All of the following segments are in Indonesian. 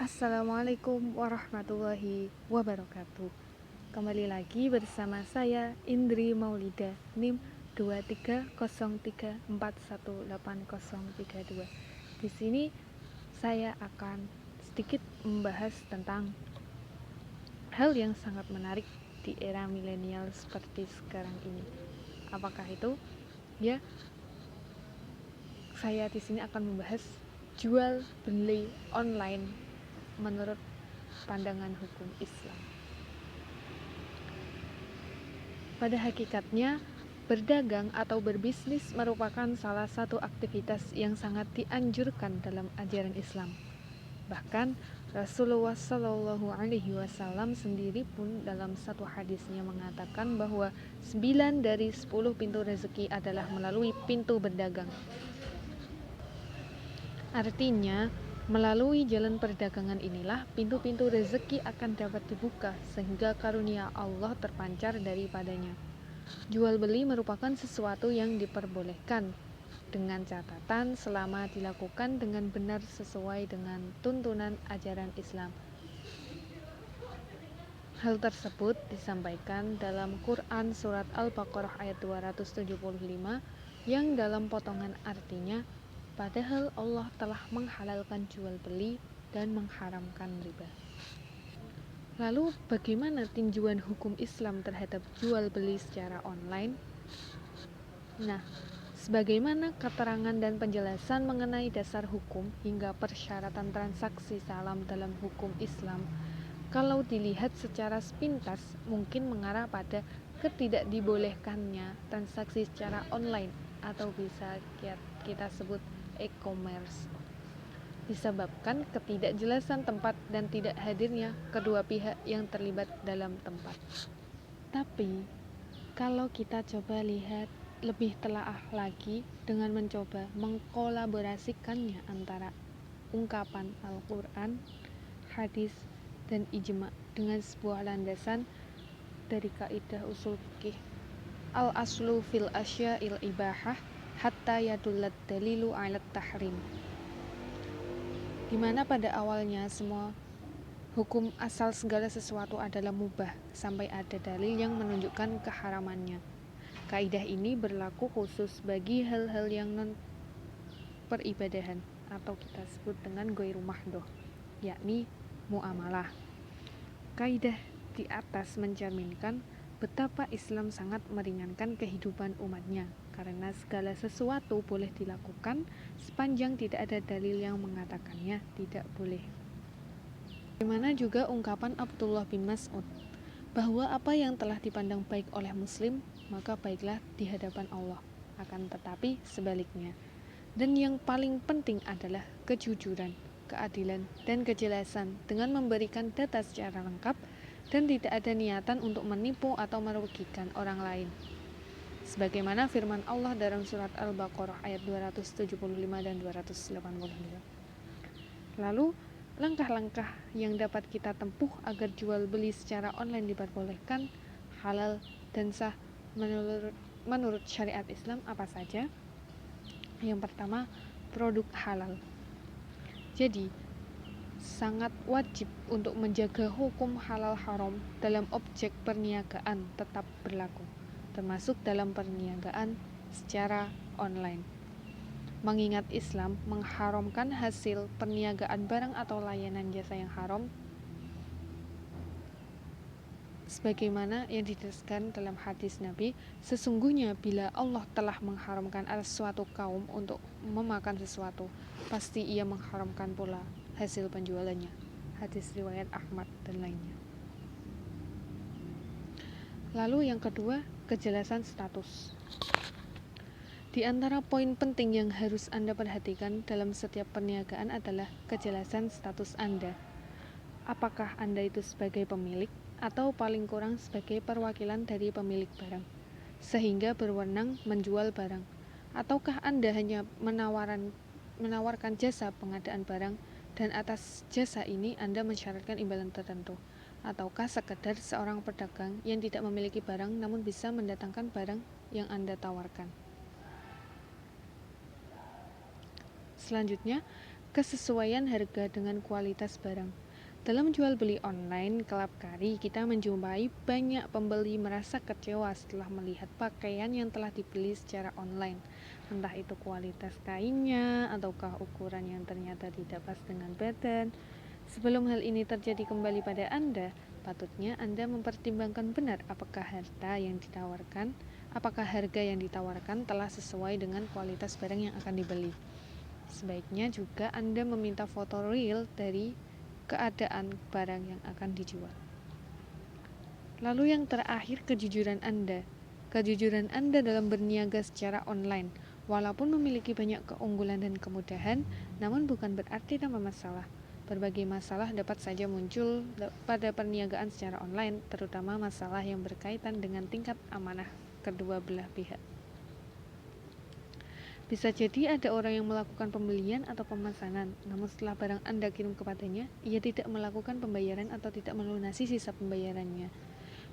Assalamualaikum warahmatullahi wabarakatuh. Kembali lagi bersama saya Indri Maulida, NIM 2303418032. Di sini saya akan sedikit membahas tentang hal yang sangat menarik di era milenial seperti sekarang ini. Apakah itu? Ya, saya di sini akan membahas jual beli online menurut pandangan hukum Islam. Pada hakikatnya, berdagang atau berbisnis merupakan salah satu aktivitas yang sangat dianjurkan dalam ajaran Islam. Bahkan Rasulullah Shallallahu Alaihi Wasallam sendiri pun dalam satu hadisnya mengatakan bahwa 9 dari 10 pintu rezeki adalah melalui pintu berdagang. Artinya, melalui jalan perdagangan inilah pintu-pintu rezeki akan dapat dibuka sehingga karunia Allah terpancar daripadanya. Jual beli merupakan sesuatu yang diperbolehkan dengan catatan selama dilakukan dengan benar sesuai dengan tuntunan ajaran Islam. Hal tersebut disampaikan dalam Quran surat Al-Baqarah ayat 275 yang dalam potongan artinya, padahal Allah telah menghalalkan jual beli dan mengharamkan riba. Lalu bagaimana tinjauan hukum Islam terhadap jual beli secara online? Nah, sebagaimana keterangan dan penjelasan mengenai dasar hukum hingga persyaratan transaksi salam dalam hukum Islam, kalau dilihat secara sepintas mungkin mengarah pada ketidakdibolehkannya transaksi secara online atau bisa kita sebut e-commerce, disebabkan ketidakjelasan tempat dan tidak hadirnya kedua pihak yang terlibat dalam tempat. Tapi kalau kita coba lihat lebih telaah lagi dengan mencoba mengkolaborasikannya antara ungkapan Al-Quran, hadis, dan ijma dengan sebuah landasan dari kaidah usul fikih al-aslu fil asya'il ibahah hatta yadullat dalilu alat tahrim, dimana pada awalnya semua hukum asal segala sesuatu adalah mubah sampai ada dalil yang menunjukkan keharamannya. Kaidah ini berlaku khusus bagi hal-hal yang non peribadahan atau kita sebut dengan ghairu mahdhah, yakni muamalah. Kaidah di atas mencerminkan betapa Islam sangat meringankan kehidupan umatnya karena segala sesuatu boleh dilakukan sepanjang tidak ada dalil yang mengatakannya tidak boleh. Bagaimana juga ungkapan Abdullah bin Mas'ud bahwa apa yang telah dipandang baik oleh muslim maka baiklah di hadapan Allah, akan tetapi sebaliknya. Dan yang paling penting adalah kejujuran, keadilan, dan kejelasan dengan memberikan data secara lengkap dan tidak ada niatan untuk menipu atau merugikan orang lain. Sebagaimana firman Allah dalam surat Al-Baqarah ayat 275 dan 282. Lalu, langkah-langkah yang dapat kita tempuh agar jual beli secara online diperbolehkan, halal dan sah menurut syariat Islam apa saja? Yang pertama, produk halal. Jadi, sangat wajib untuk menjaga hukum halal haram dalam objek perniagaan tetap berlaku, termasuk dalam perniagaan secara online. Mengingat Islam mengharamkan hasil perniagaan barang atau layanan jasa yang haram, sebagaimana yang ditegaskan dalam hadis Nabi, sesungguhnya bila Allah telah mengharamkan suatu kaum untuk memakan sesuatu, pasti ia mengharamkan pula hasil penjualannya. Hadis riwayat Ahmad dan lainnya. Lalu yang kedua, kejelasan status. Di antara poin penting yang harus Anda perhatikan dalam setiap perniagaan adalah kejelasan status Anda. Apakah Anda itu sebagai pemilik atau paling kurang sebagai perwakilan dari pemilik barang, sehingga berwenang menjual barang, ataukah Anda hanya menawarkan jasa pengadaan barang dan atas jasa ini Anda mensyaratkan imbalan tertentu, ataukah sekedar seorang pedagang yang tidak memiliki barang namun bisa mendatangkan barang yang Anda tawarkan. Selanjutnya, kesesuaian harga dengan kualitas barang. Dalam jual beli online Kelab Kari, kita menjumpai banyak pembeli merasa kecewa setelah melihat pakaian yang telah dibeli secara online. Entah itu kualitas kainnya ataukah ukuran yang ternyata tidak pas dengan badan. Sebelum hal ini terjadi kembali pada Anda, patutnya Anda mempertimbangkan benar apakah harga yang ditawarkan telah sesuai dengan kualitas barang yang akan dibeli. Sebaiknya juga Anda meminta foto real dari keadaan barang yang akan dijual. Lalu yang terakhir, kejujuran Anda. Kejujuran Anda dalam berniaga secara online, walaupun memiliki banyak keunggulan dan kemudahan, namun bukan berarti tanpa masalah. Berbagai masalah dapat saja muncul pada perniagaan secara online, terutama masalah yang berkaitan dengan tingkat amanah kedua belah pihak. Bisa jadi ada orang yang melakukan pembelian atau pemesanan, namun setelah barang Anda kirim kepadanya, ia tidak melakukan pembayaran atau tidak melunasi sisa pembayarannya.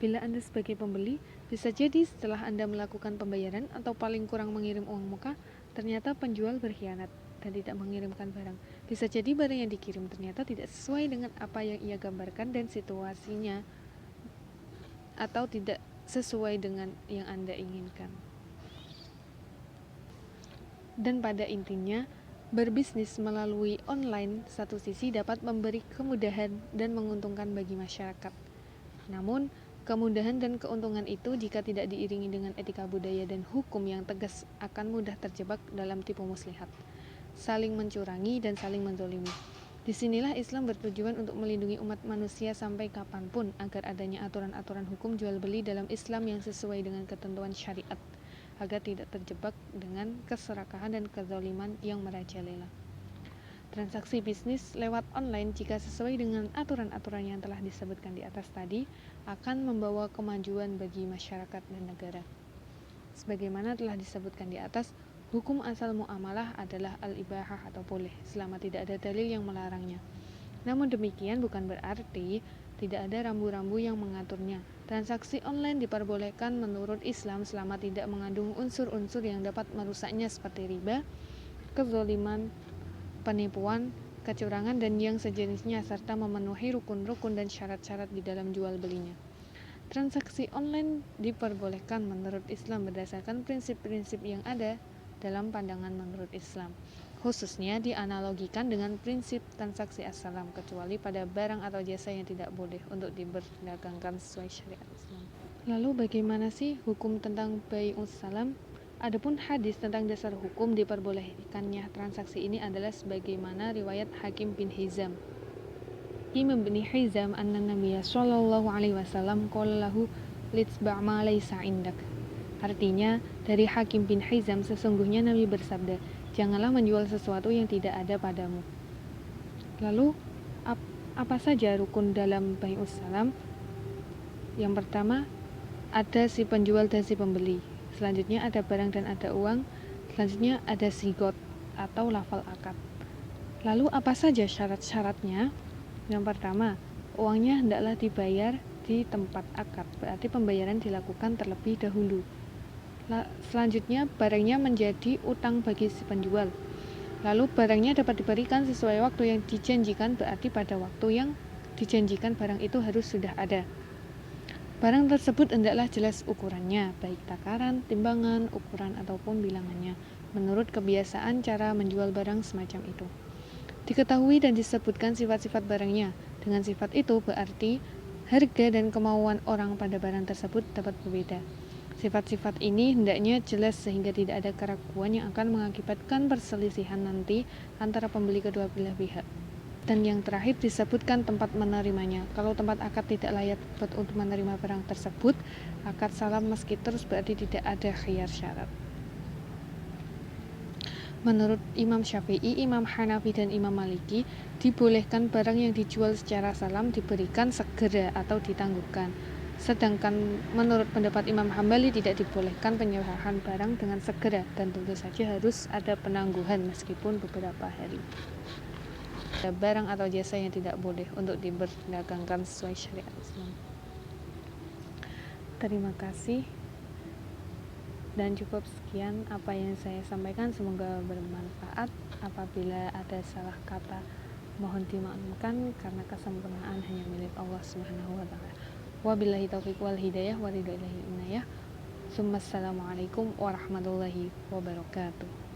Bila Anda sebagai pembeli, bisa jadi setelah Anda melakukan pembayaran atau paling kurang mengirim uang muka, ternyata penjual berkhianat dan tidak mengirimkan barang. Bisa jadi barang yang dikirim ternyata tidak sesuai dengan apa yang ia gambarkan dan situasinya, atau tidak sesuai dengan yang Anda inginkan. Dan pada intinya, berbisnis melalui online satu sisi dapat memberi kemudahan dan menguntungkan bagi masyarakat. Namun, kemudahan dan keuntungan itu jika tidak diiringi dengan etika budaya dan hukum yang tegas akan mudah terjebak dalam tipu muslihat, saling mencurangi dan saling menzolimi. Disinilah Islam bertujuan untuk melindungi umat manusia sampai kapanpun agar adanya aturan-aturan hukum jual beli dalam Islam yang sesuai dengan ketentuan syariat, agar tidak terjebak dengan keserakahan dan kezaliman yang merajalela. Transaksi bisnis lewat online jika sesuai dengan aturan-aturan yang telah disebutkan di atas tadi akan membawa kemajuan bagi masyarakat dan negara. Sebagaimana telah disebutkan di atas, hukum asal muamalah adalah al-ibahah atau boleh, selama tidak ada dalil yang melarangnya. Namun demikian bukan berarti tidak ada rambu-rambu yang mengaturnya. Transaksi online diperbolehkan menurut Islam selama tidak mengandung unsur-unsur yang dapat merusaknya seperti riba, kezaliman, penipuan, kecurangan, dan yang sejenisnya, serta memenuhi rukun-rukun dan syarat-syarat di dalam jual belinya. Transaksi online diperbolehkan menurut Islam berdasarkan prinsip-prinsip yang ada dalam pandangan menurut Islam. Khususnya dianalogikan dengan prinsip transaksi assalam, kecuali pada barang atau jasa yang tidak boleh untuk diperdagangkan sesuai syariat Islam. Lalu bagaimana sih hukum tentang bai'us salam? Adapun hadis tentang dasar hukum diperbolehkannya transaksi ini adalah sebagaimana riwayat Hakim bin Hizam. Hakim bin Hizam anna Nabiya sallallahu alaihi wasallam qala lahu litsba' ma laysa indak. Artinya, dari Hakim bin Hizam sesungguhnya Nabi bersabda, janganlah menjual sesuatu yang tidak ada padamu. Lalu, apa saja rukun dalam bai'us salam? Yang pertama, ada si penjual dan si pembeli. Selanjutnya ada barang dan ada uang. Selanjutnya ada sigot atau lafal akad. Lalu apa saja syarat-syaratnya? Yang pertama, uangnya hendaklah dibayar di tempat akad, berarti pembayaran dilakukan terlebih dahulu. Selanjutnya, barangnya menjadi utang bagi si penjual. Lalu barangnya dapat diberikan sesuai waktu yang dijanjikan, berarti pada waktu yang dijanjikan barang itu harus sudah ada. Barang tersebut hendaklah jelas ukurannya, baik takaran, timbangan, ukuran, ataupun bilangannya, menurut kebiasaan cara menjual barang semacam itu. Diketahui dan disebutkan sifat-sifat barangnya. Dengan sifat itu berarti harga dan kemauan orang pada barang tersebut dapat berbeda. Sifat-sifat ini hendaknya jelas sehingga tidak ada keraguan yang akan mengakibatkan perselisihan nanti antara pembeli kedua belah pihak. Dan yang terakhir disebutkan tempat menerimanya. Kalau tempat akad tidak layak untuk menerima barang tersebut, akad salam meski terus berarti tidak ada khiyar syarat. Menurut Imam Syafi'i, Imam Hanafi, dan Imam Maliki, dibolehkan barang yang dijual secara salam diberikan segera atau ditangguhkan. Sedangkan menurut pendapat Imam Hambali tidak dibolehkan penyerahan barang dengan segera dan tentu saja harus ada penangguhan meskipun beberapa hari. Ada barang atau jasa yang tidak boleh untuk diperdagangkan sesuai syariat Islam. Terima kasih. Dan cukup sekian apa yang saya sampaikan, semoga bermanfaat. Apabila ada salah kata mohon dimaafkan karena kesempurnaan hanya milik Allah Subhanahu wa taala. Wabillahi taufiq wal hidayah wa ridho ilahi inayah. Assalamualaikum warahmatullahi wabarakatuh.